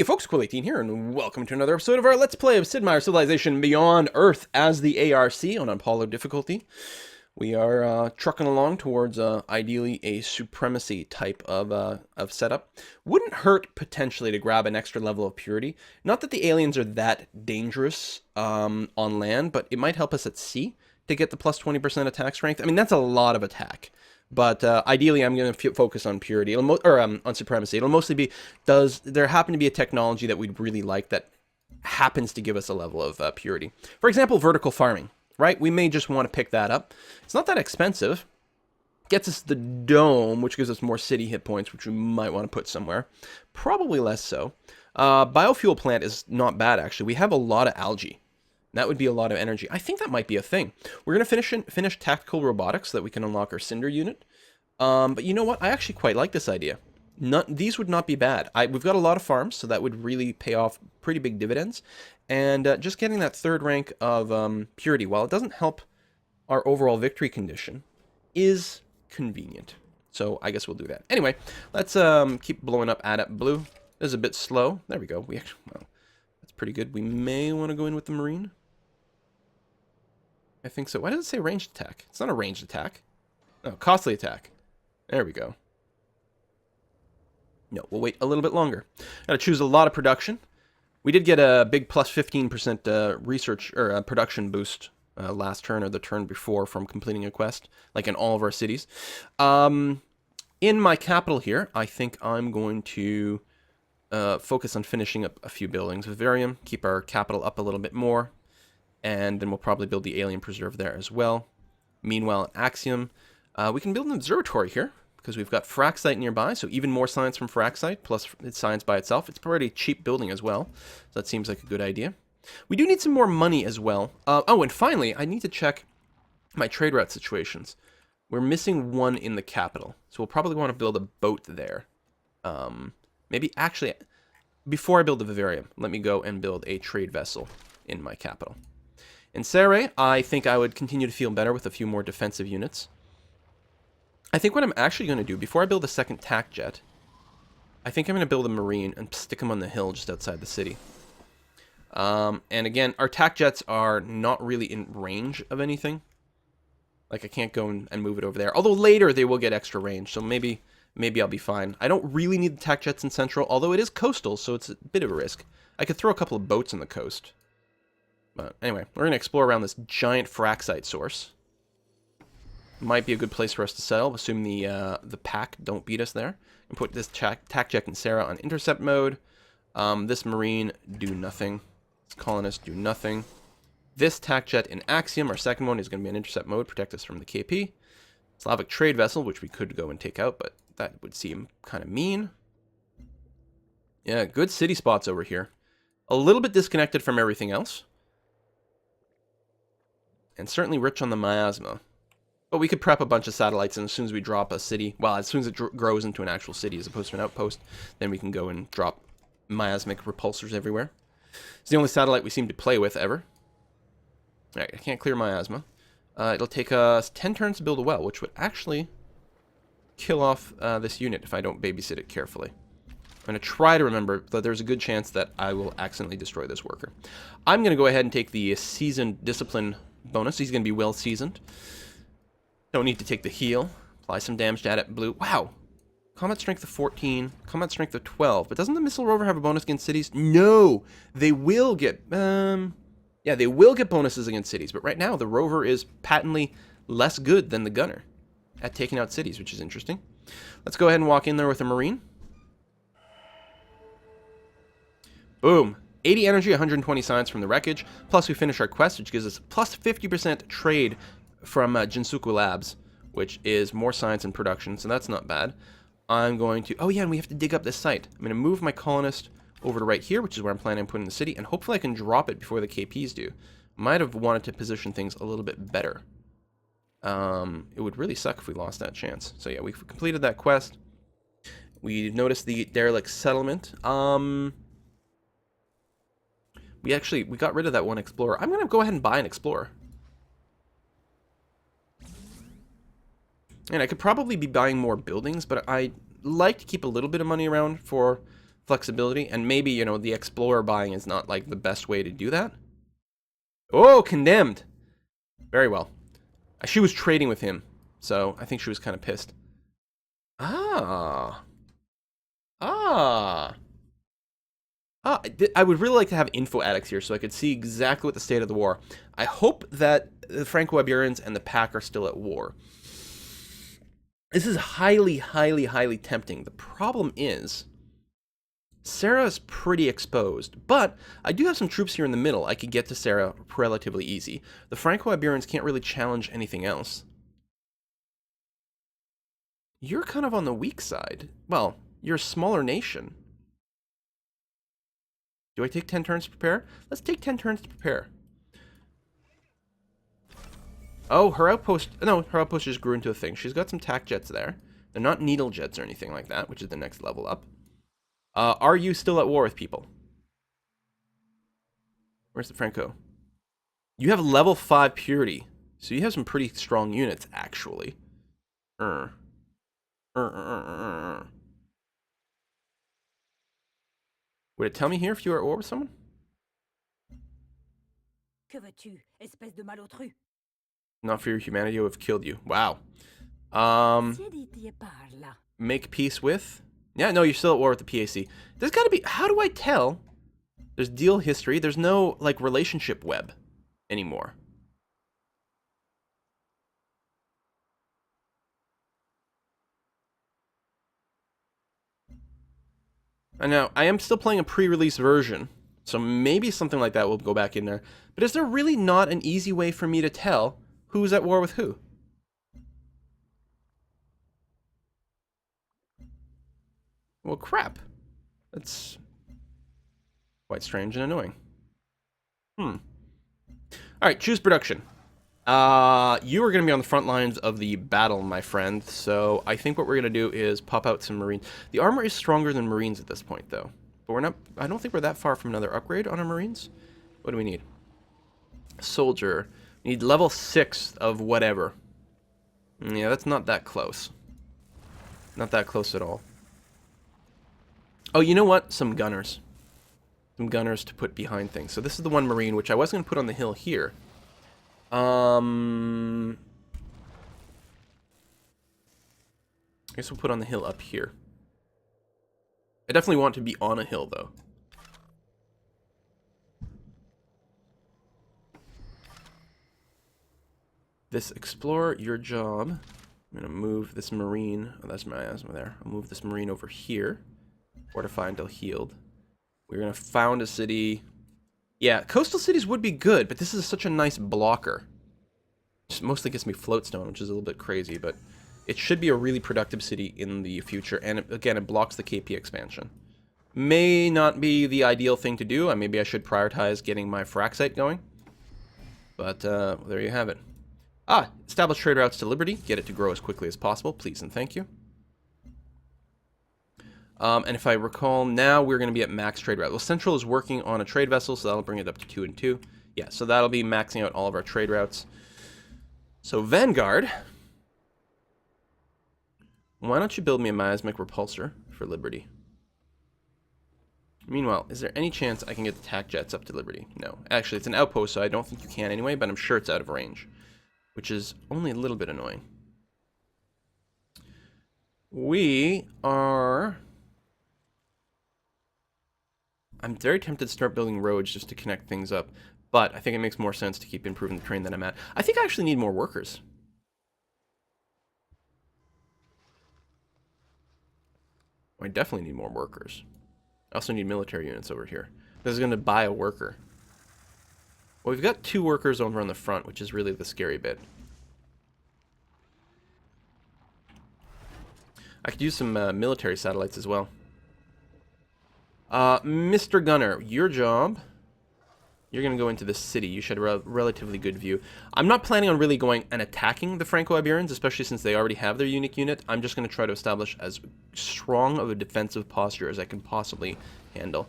Hey folks, Quill18 here, and welcome to another episode of our Let's Play of Sid Meier's Civilization Beyond Earth as the ARC on Apollo difficulty. We are trucking along towards ideally a supremacy type of setup. Wouldn't hurt potentially to grab an extra level of purity. Not that the aliens are that dangerous on land, but it might help us at sea to get the plus 20% attack strength. I mean, that's a lot of attack. But ideally, I'm going to focus on purity, on supremacy. It'll mostly be, does there happen to be a technology that we'd really like that happens to give us a level of purity? For example, vertical farming, right? We may just want to pick that up. It's not that expensive. Gets us the dome, which gives us more city hit points, which we might want to put somewhere. Probably less so. Biofuel plant is not bad, actually. We have a lot of algae. That would be a lot of energy. I think that might be a thing. We're going to finish tactical robotics so that we can unlock our Cinder unit. But you know what? I actually quite like this idea. These would not be bad. We've got a lot of farms, so that would really pay off pretty big dividends. And just getting that third rank of purity, while it doesn't help our overall victory condition, is convenient. So I guess we'll do that. Anyway, let's keep blowing up Adept Blue. This is a bit slow. There we go. Well, that's pretty good. We may want to go in with the Marine. I think so. Why does it say ranged attack? It's not a ranged attack. No, costly attack. There we go. No, we'll wait a little bit longer. Got to choose a lot of production. We did get a big plus 15% research or production boost last turn or the turn before from completing a quest, like in all of our cities. In my capital here, I think I'm going to focus on finishing up a few buildings. Vivarium, keep our capital up a little bit more. And then we'll probably build the alien preserve there as well. Meanwhile, at Axiom, we can build an observatory here because we've got Fraxite nearby, so even more science from Fraxite, plus it's science by itself. It's a pretty cheap building as well, so that seems like a good idea. We do need some more money as well. Oh, and finally, I need to check my trade route situations. We're missing one in the capital, so we'll probably want to build a boat there. Maybe, actually, before I build the Vivarium, let me go and build a trade vessel in my capital. In Serre, I think I would continue to feel better with a few more defensive units. I think what I'm actually going to do, before I build a second tac jet, I think I'm going to build a Marine and stick him on the hill just outside the city. And again, our tac jets are not really in range of anything. Like, I can't go and move it over there. Although later they will get extra range, so maybe I'll be fine. I don't really need the tac jets in Central, although it is coastal, so it's a bit of a risk. I could throw a couple of boats on the coast. But anyway, we're going to explore around this giant Fraxite source. Might be a good place for us to settle, assuming the pack don't beat us there. And put this tac jet and Sarah on intercept mode. This Marine, do nothing. This colonist, do nothing. This tac jet in Axiom, our second one, is going to be in intercept mode, protect us from the KP. Slavic trade vessel, which we could go and take out, but that would seem kind of mean. Yeah, good city spots over here. A little bit disconnected from everything else. And certainly rich on the miasma. But we could prep a bunch of satellites, and as soon as we drop a city, well, as soon as it grows into an actual city as opposed to an outpost, then we can go and drop miasmic repulsors everywhere. It's the only satellite we seem to play with ever. Alright, I can't clear miasma. It'll take us 10 turns to build a well, which would actually kill off this unit if I don't babysit it carefully. I'm going to try to remember that there's a good chance that I will accidentally destroy this worker. I'm going to go ahead and take the seasoned discipline bonus. He's going to be well seasoned. Don't need to take the heal. Apply some damage to Adept Blue. Wow. Combat strength of 14. Combat strength of 12. But doesn't the missile rover have a bonus against cities? No. They will get... yeah, they will get bonuses against cities. But right now, the rover is patently less good than the gunner at taking out cities, which is interesting. Let's go ahead and walk in there with a Marine. Boom. 80 energy, 120 science from the wreckage. Plus, we finish our quest, which gives us plus 50% trade from Jinsuku Labs, which is more science and production, so that's not bad. I'm going to... Oh, yeah, and we have to dig up this site. I'm going to move my colonist over to right here, which is where I'm planning on putting the city, and hopefully I can drop it before the KPs do. Might have wanted to position things a little bit better. It would really suck if we lost that chance. So, yeah, we've completed that quest. We noticed the derelict settlement. We got rid of that one explorer. I'm going to go ahead and buy an explorer. And I could probably be buying more buildings, but I like to keep a little bit of money around for flexibility, and maybe, you know, the explorer buying is not like the best way to do that. Oh, condemned. Very well. She was trading with him, so I think she was kind of pissed. Ah. Ah. Ah, I would really like to have info addicts here so I could see exactly what the state of the war. I hope that the Franco-Iberians and the Pack are still at war. This is highly, highly, highly tempting. The problem is, Sarah's pretty exposed, but I do have some troops here in the middle. I could get to Sarah relatively easy. The Franco-Iberians can't really challenge anything else. You're kind of on the weak side. Well, you're a smaller nation. Do I take 10 turns to prepare? Let's take 10 turns to prepare. Oh, her outpost... No, her outpost just grew into a thing. She's got some tac jets there. They're not needle jets or anything like that, which is the next level up. Are you still at war with people? Where's the Franco? You have level 5 purity. So you have some pretty strong units, actually. Would it tell me here if you are at war with someone? Que veux-tu, espèce de malotru? Not for your humanity, I would have killed you. Wow. Make peace with? Yeah, no, you're still at war with the PAC. There's gotta be... How do I tell? There's deal history. There's no, like, relationship web anymore. And now, I am still playing a pre-release version, so maybe something like that will go back in there. But is there really not an easy way for me to tell who's at war with who? Well, crap. That's quite strange and annoying. Alright, choose production. You are going to be on the front lines of the battle, my friend, so I think what we're going to do is pop out some Marines. The armor is stronger than Marines at this point, though. But we're not... I don't think we're that far from another upgrade on our Marines. What do we need? Soldier. We need level 6 of whatever. Yeah, that's not that close. Not that close at all. Oh, you know what? Some gunners. Some gunners to put behind things. So this is the one Marine, which I was going to put on the hill here. I guess we'll put on the hill up here. I definitely want to be on a hill, though. This Explorer, your job. I'm going to move this Marine. Oh, that's my asthma there. I'll move this Marine over here. Fortify until healed. We're going to found a city. Yeah, coastal cities would be good, but this is such a nice blocker. It mostly gets me floatstone, which is a little bit crazy, but it should be a really productive city in the future. And again, it blocks the KP expansion. May not be the ideal thing to do. Maybe I should prioritize getting my fraxite going. But there you have it. Establish trade routes to Liberty. Get it to grow as quickly as possible, please and thank you. And if I recall, now we're going to be at max trade route. Well, Central is working on a trade vessel, so that'll bring it up to 2 and 2. Yeah, so that'll be maxing out all of our trade routes. So, Vanguard. Why don't you build me a miasmic repulsor for Liberty? Meanwhile, is there any chance I can get the tac jets up to Liberty? No. Actually, it's an outpost, so I don't think you can anyway, but I'm sure it's out of range. Which is only a little bit annoying. We are... I'm very tempted to start building roads just to connect things up, but I think it makes more sense to keep improving the terrain that I'm at. I think I actually need more workers. I definitely need more workers. I also need military units over here. This is going to buy a worker. Well, we've got 2 workers over on the front, which is really the scary bit. I could use some military satellites as well. Mr. Gunner, your job... You're going to go into the city. You should have a relatively good view. I'm not planning on really going and attacking the Franco-Iberians, especially since they already have their unique unit. I'm just going to try to establish as strong of a defensive posture as I can possibly handle.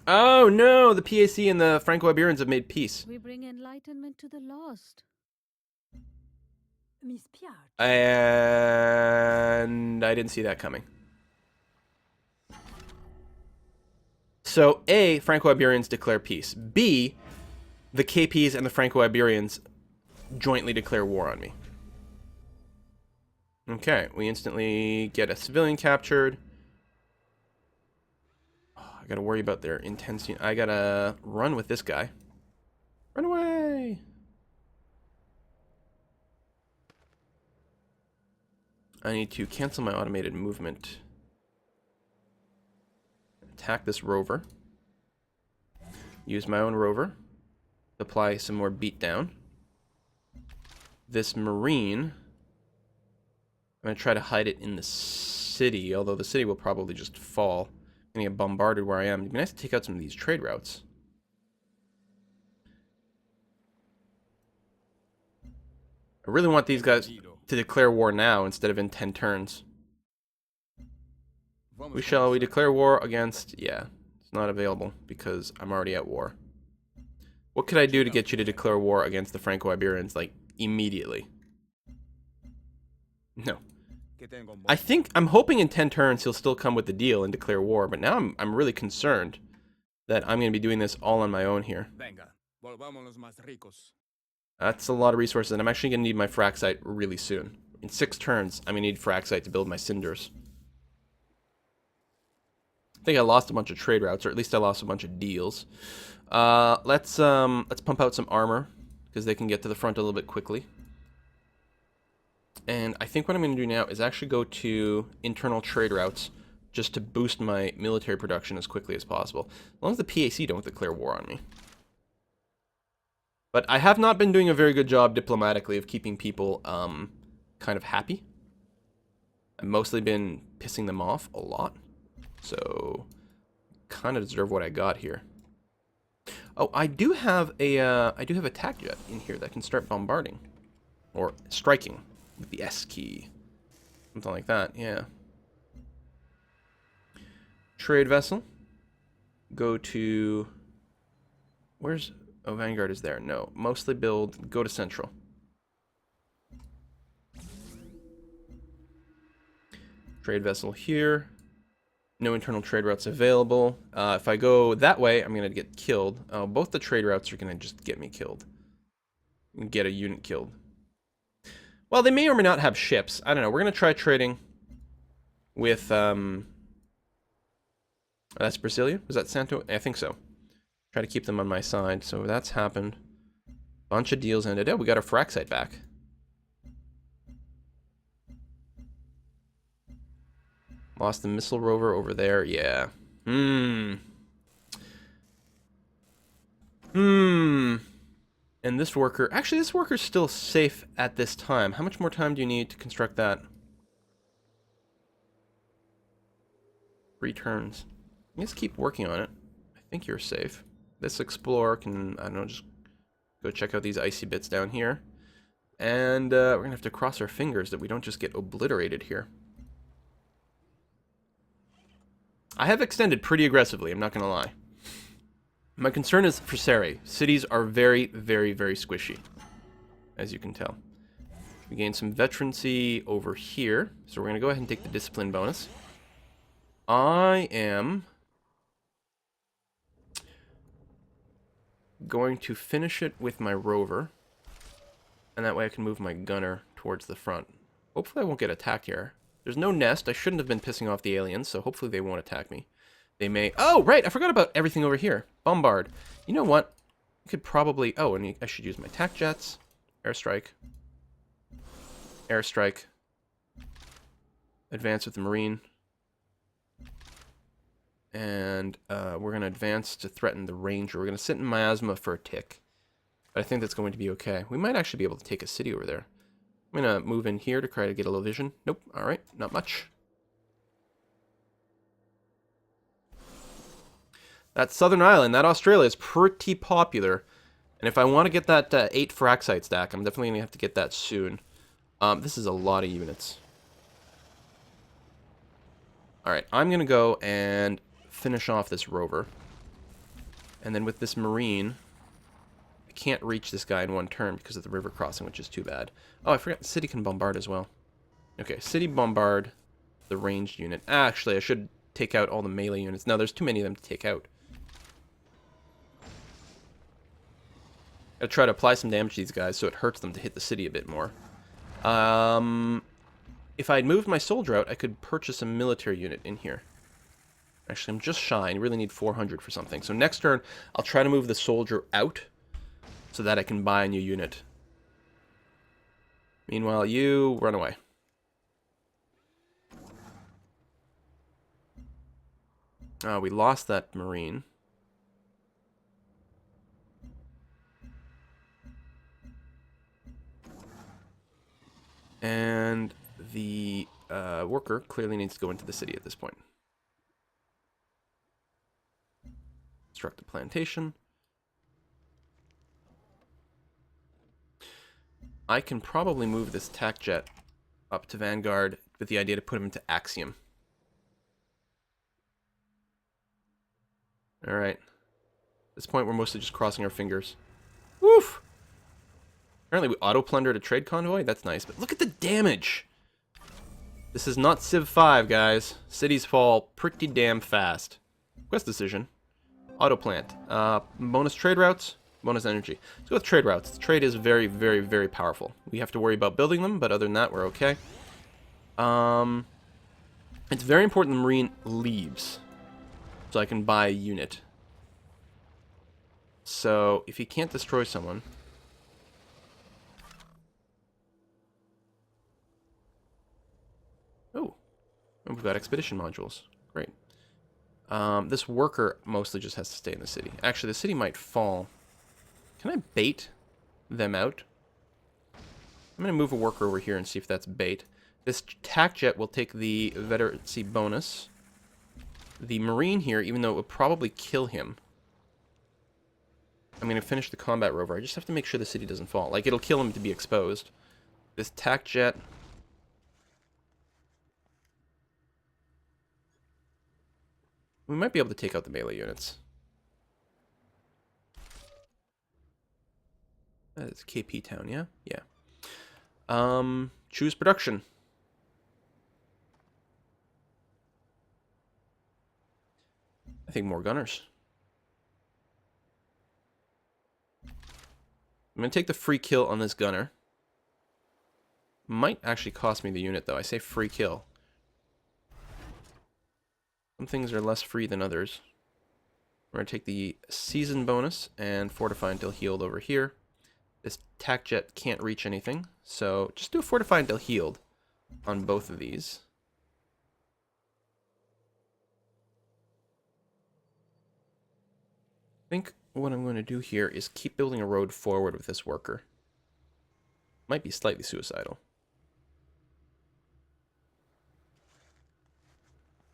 Oh no, the PAC and the Franco-Iberians have made peace. We bring enlightenment to the lost. Mi spiace. And I didn't see that coming. So, A, Franco-Iberians declare peace. B, the KPs and the Franco-Iberians jointly declare war on me. Okay, we instantly get a civilian captured. Oh, I gotta worry about their intensity. I gotta run with this guy. Run away! I need to cancel my automated movement. Attack this rover. Use my own rover. Apply some more beatdown. This marine, I'm going to try to hide it in the city, although the city will probably just fall. I'm going to get bombarded where I am. It'd be nice to take out some of these trade routes. I really want these guys to declare war now instead of in 10 turns. We declare war against... Yeah, it's not available because I'm already at war. What could I do to get you to declare war against the Franco-Iberians, like, immediately? No. I'm hoping in 10 turns he'll still come with the deal and declare war, but now I'm really concerned that I'm going to be doing this all on my own here. That's a lot of resources, and I'm actually going to need my fraxite really soon. In 6 turns, I'm going to need fraxite to build my cinders. I think I lost a bunch of trade routes, or at least I lost a bunch of deals. Let's pump out some armor, because they can get to the front a little bit quickly. And I think what I'm going to do now is actually go to internal trade routes, just to boost my military production as quickly as possible. As long as the PAC don't declare war on me. But I have not been doing a very good job diplomatically of keeping people kind of happy. I've mostly been pissing them off a lot. So, kind of deserve what I got here. Oh, I do have a attack jet in here that can start bombarding. Or striking with the S key. Something like that, yeah. Trade vessel. Go to... Where's... Oh, Vanguard is there. No. Mostly build. Go to Central. Trade vessel here. No internal trade routes available. If I go that way, I'm going to get killed. Oh, both the trade routes are going to just get me killed. And get a unit killed. Well, they may or may not have ships. I don't know. We're going to try trading with... That's Brasilia? Was that Santo? I think so. Try to keep them on my side. So that's happened. Bunch of deals ended. Oh, we got our fraxite back. Lost the missile rover over there. Yeah. And this worker... Actually, this worker's still safe at this time. How much more time do you need to construct that? 3 turns. Let's keep working on it. I think you're safe. This explorer can, I don't know, just go check out these icy bits down here. And we're going to have to cross our fingers that we don't just get obliterated here. I have extended pretty aggressively, I'm not going to lie. My concern is for Seri. Cities are very, very, very squishy, as you can tell. We gain some veterancy over here, so we're going to go ahead and take the discipline bonus. I am going to finish it with my rover, and that way I can move my gunner towards the front. Hopefully I won't get attacked here. There's no nest. I shouldn't have been pissing off the aliens, so hopefully they won't attack me. They may... Oh, right! I forgot about everything over here. Bombard. You know what? I could probably... Oh, and I should use my attack jets. Airstrike. Airstrike. Advance with the Marine. And we're going to advance to threaten the Ranger. We're going to sit in Miasma for a tick. But I think that's going to be okay. We might actually be able to take a city over there. I'm going to move in here to try to get a little vision. Nope. Alright. Not much. That Southern Island, that Australia, is pretty popular. And if I want to get that 8 fraxite stack, I'm definitely going to have to get that soon. This is a lot of units. Alright. I'm going to go and finish off this rover. And then with this Marine... I can't reach this guy in one turn because of the river crossing, which is too bad. Oh, I forgot the city can bombard as well. Okay, city bombard the ranged unit. Actually, I should take out all the melee units. No, there's too many of them to take out. Gotta try to apply some damage to these guys so it hurts them to hit the city a bit more. If I had moved my soldier out, I could purchase a military unit in here. Actually, I'm just shy. I really need 400 for something. So next turn, I'll try to move the soldier out so that I can buy a new unit. Meanwhile, you run away. We lost that marine. And the worker clearly needs to go into the city at this point. Construct a plantation. I can probably move this attack jet up to Vanguard with the idea to put him into Axiom. Alright. At this point, we're mostly just crossing our fingers. Woof! Apparently we auto-plundered a trade convoy? That's nice, but look at the damage! This is not Civ 5, guys. Cities fall pretty damn fast. Quest decision. Auto-plant. Bonus trade routes, bonus energy. Let's go with trade routes. Trade is very, very, very powerful. We have to worry about building them, but other than that, we're okay. It's very important the Marine leaves, so I can buy a unit. So, if he can't destroy someone... Oh, we've got expedition modules. Great. This worker mostly just has to stay in the city. Actually, the city might fall. Can I bait them out? I'm going to move a worker over here and see if that's bait. This attack jet will take the veterancy bonus. The Marine here, even though it would probably kill him, I'm going to finish the combat rover. I just have to make sure the city doesn't fall. Like, it'll kill him to be exposed. This attack jet... We might be able to take out the melee units. That's KP town, yeah? Yeah. Choose production. I think more gunners. I'm going to take the free kill on this gunner. Might actually cost me the unit, though. I say free kill. Some things are less free than others. We're going to take the season bonus and fortify until healed over here. This attack jet can't reach anything, so just do a fortify until healed on both of these. I think what I'm going to do here is keep building a road forward with this worker. Might be slightly suicidal.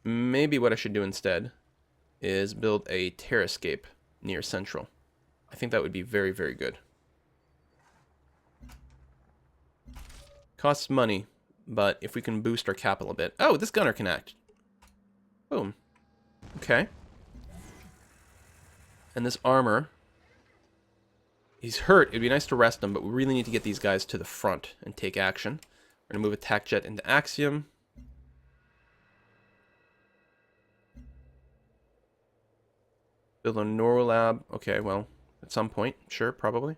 Maybe what I should do instead is build a terrascape near Central. I think that would be very, very good. Costs money, but if we can boost our capital a bit... Oh, this gunner can act. Boom. Okay. And this armor... He's hurt. It'd be nice to rest him, but we really need to get these guys to the front and take action. We're going to move attack jet into Axiom. Build a Neurolab. Okay, well, at some point. Sure, probably.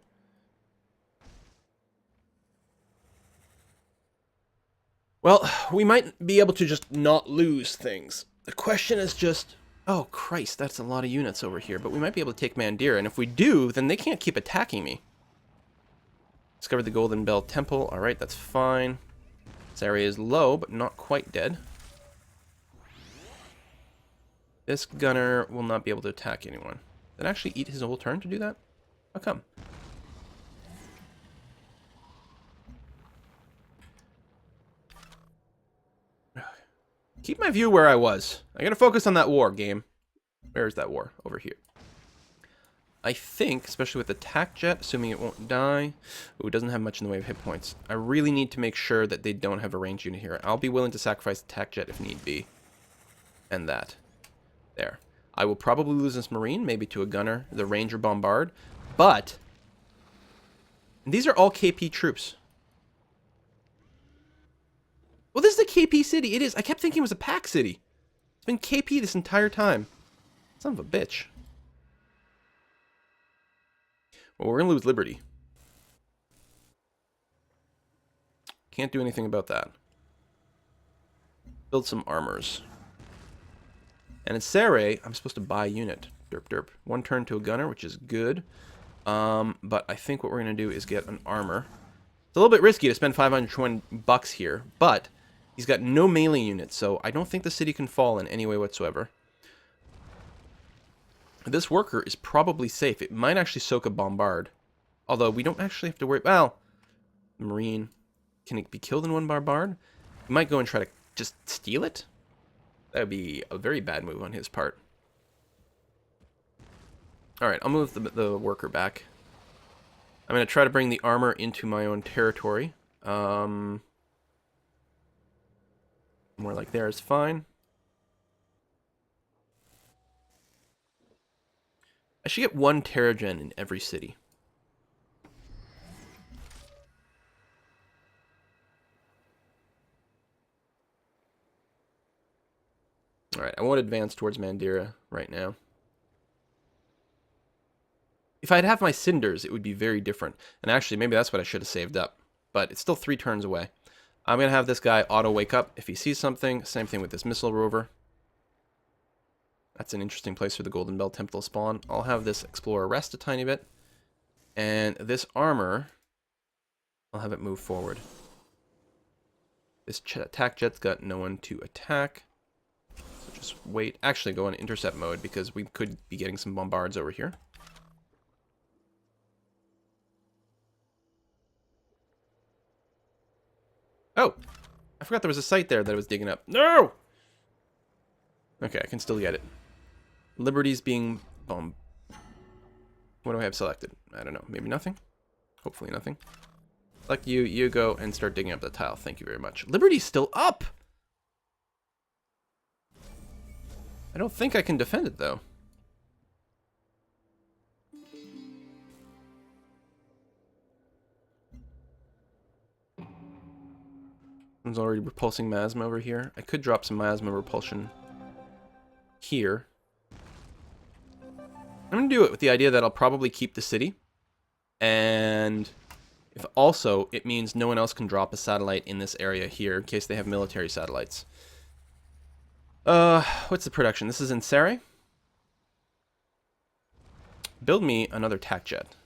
Well, we might be able to just not lose things. The question is just... Oh, Christ, that's a lot of units over here. But we might be able to take Mandira, and if we do, then they can't keep attacking me. Discovered the Golden Bell Temple. Alright, that's fine. This area is low, but not quite dead. This gunner will not be able to attack anyone. Did it actually eat his whole turn to do that? How come? Keep my view where I was. I gotta focus on that war, game. Where is that war? Over here. I think, especially with attack jet, assuming it won't die. Ooh, it doesn't have much in the way of hit points. I really need to make sure that they don't have a ranged unit here. I'll be willing to sacrifice attack jet if need be. And that. There. I will probably lose this Marine, maybe to a gunner, the Ranger Bombard. But And these are all KP troops. Well, this is a KP city. It is. I kept thinking it was a pack city. It's been KP this entire time. Son of a bitch. Well, we're going to lose Liberty. Can't do anything about that. Build some armors. And in Serre, I'm supposed to buy a unit. Derp derp. 1 turn to a gunner, which is good. But I think what we're going to do is get an armor. It's a little bit risky to spend 520 bucks here, but he's got no melee units, so I don't think the city can fall in any way whatsoever. This worker is probably safe. It might actually soak a bombard. Although we don't actually have to worry... Well, Marine. Can it be killed in 1 bombard? He might go and try to just steal it? That would be a very bad move on his part. Alright, I'll move the worker back. I'm going to try to bring the armor into my own territory. More like there is fine. I should get 1 Terran in every city. Alright, I won't advance towards Mandira right now. If I'd have my cinders, it would be very different. And actually, maybe that's what I should have saved up. But it's still 3 turns away. I'm going to have this guy auto-wake up if he sees something. Same thing with this missile rover. That's an interesting place for the Golden Bell Temple to spawn. I'll have this explorer rest a tiny bit. And this armor, I'll have it move forward. This attack jet's got no one to attack. So just wait. Actually, go on intercept mode because we could be getting some bombards over here. Oh! I forgot there was a site there that I was digging up. No! Okay, I can still get it. Liberty's being bombed. What do I have selected? I don't know. Maybe nothing? Hopefully nothing. Like you go and start digging up the tile. Thank you very much. Liberty's still up! I don't think I can defend it, though. There's already repulsing miasma over here. I could drop some miasma repulsion here. I'm going to do it with the idea that I'll probably keep the city. And if also, it means no one else can drop a satellite in this area here in case they have military satellites. What's the production? This is in Serre. Build me another tac jet.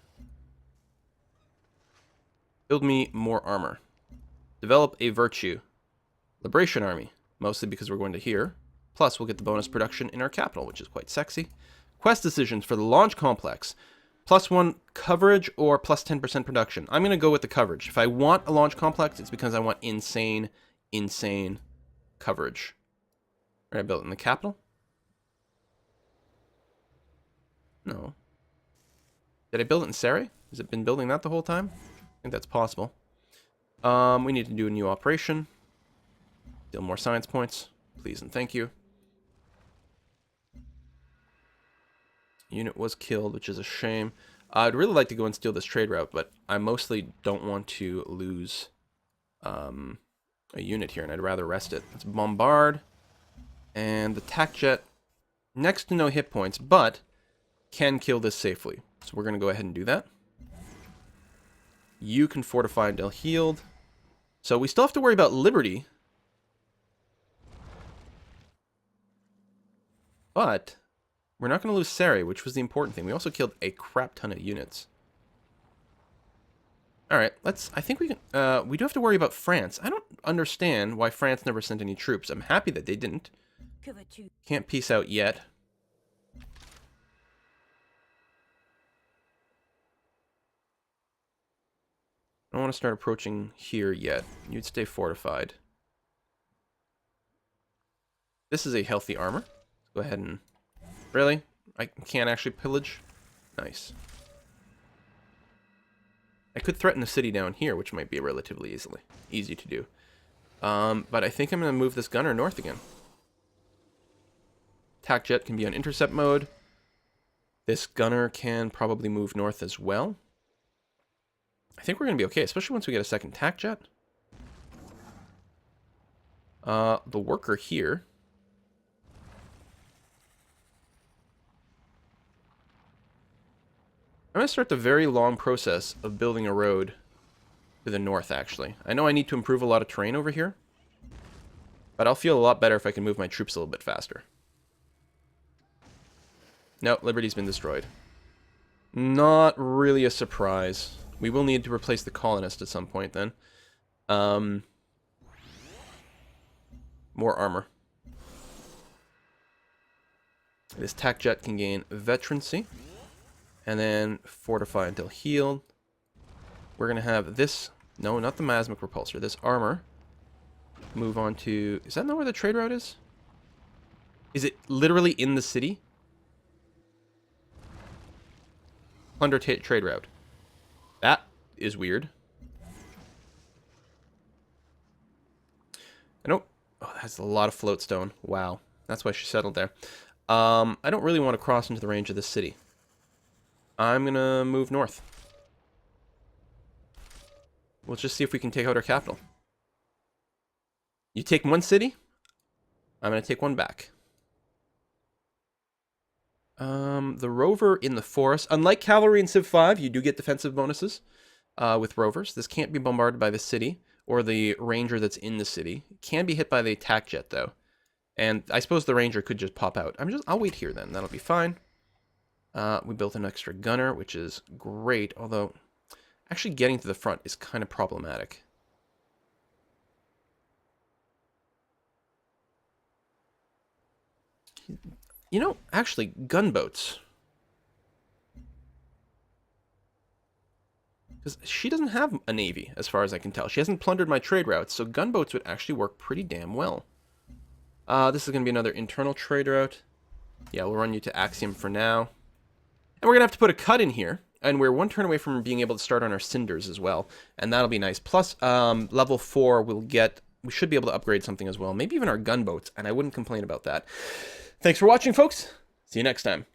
Build me more armor. Develop a virtue. Liberation army. Mostly because we're going to here. Plus, we'll get the bonus production in our capital, which is quite sexy. Quest decisions for the launch complex. +1 coverage or +10% production. I'm going to go with the coverage. If I want a launch complex, it's because I want insane coverage. All right, I built it in the capital. No. Did I build it in Serre? Has it been building that the whole time? I think that's possible. We need to do a new operation. Deal more science points. Please and thank you. Unit was killed, which is a shame. I'd really like to go and steal this trade route, but I mostly don't want to lose a unit here, and I'd rather rest it. Let's bombard. And the tac jet, next to no hit points, but can kill this safely. So we're going to go ahead and do that. You can fortify until healed. So we still have to worry about Liberty. But we're not going to lose Serre, which was the important thing. We also killed a crap ton of units. Alright, I think we can, we do have to worry about France. I don't understand why France never sent any troops. I'm happy that they didn't. Can't peace out yet. I don't want to start approaching here yet. You'd stay fortified. This is a healthy armor. Let's go ahead and... Really? I can't actually pillage? Nice. I could threaten the city down here, which might be relatively easy to do. But I think I'm going to move this gunner north again. Tac jet can be on intercept mode. This gunner can probably move north as well. I think we're going to be okay, especially once we get a second tac jet. The worker here. I'm going to start the very long process of building a road to the north, actually. I know I need to improve a lot of terrain over here, but I'll feel a lot better if I can move my troops a little bit faster. No, Liberty's been destroyed. Not really a surprise. We will need to replace the colonist at some point then. More armor. This tac jet can gain veterancy. And then fortify until healed. We're going to have this... No, not the Masmic repulsor. This armor. Move on to... Is that not where the trade route is? Is it literally in the city? Plunder trade route. That is weird. I don't... Oh, that's a lot of floatstone. Wow. That's why she settled there. I don't really want to cross into the range of this city. I'm going to move north. We'll just see if we can take out our capital. You take one city, I'm going to take one back. The rover in the forest. Unlike cavalry in Civ 5, you do get defensive bonuses with rovers. This can't be bombarded by the city or the ranger that's in the city. It can be hit by the attack jet, though. And I suppose the ranger could just pop out. I'll wait here, then. That'll be fine. We built an extra gunner, which is great, although actually getting to the front is kind of problematic. You know, actually, gunboats. Because she doesn't have a navy, as far as I can tell. She hasn't plundered my trade routes, so gunboats would actually work pretty damn well. This is going to be another internal trade route. Yeah, we'll run you to Axiom for now. And we're going to have to put a cut in here. And we're one turn away from being able to start on our cinders as well. And that'll be nice. Plus, level 4 we'll get... We should be able to upgrade something as well. Maybe even our gunboats. And I wouldn't complain about that. Thanks for watching, folks. See you next time.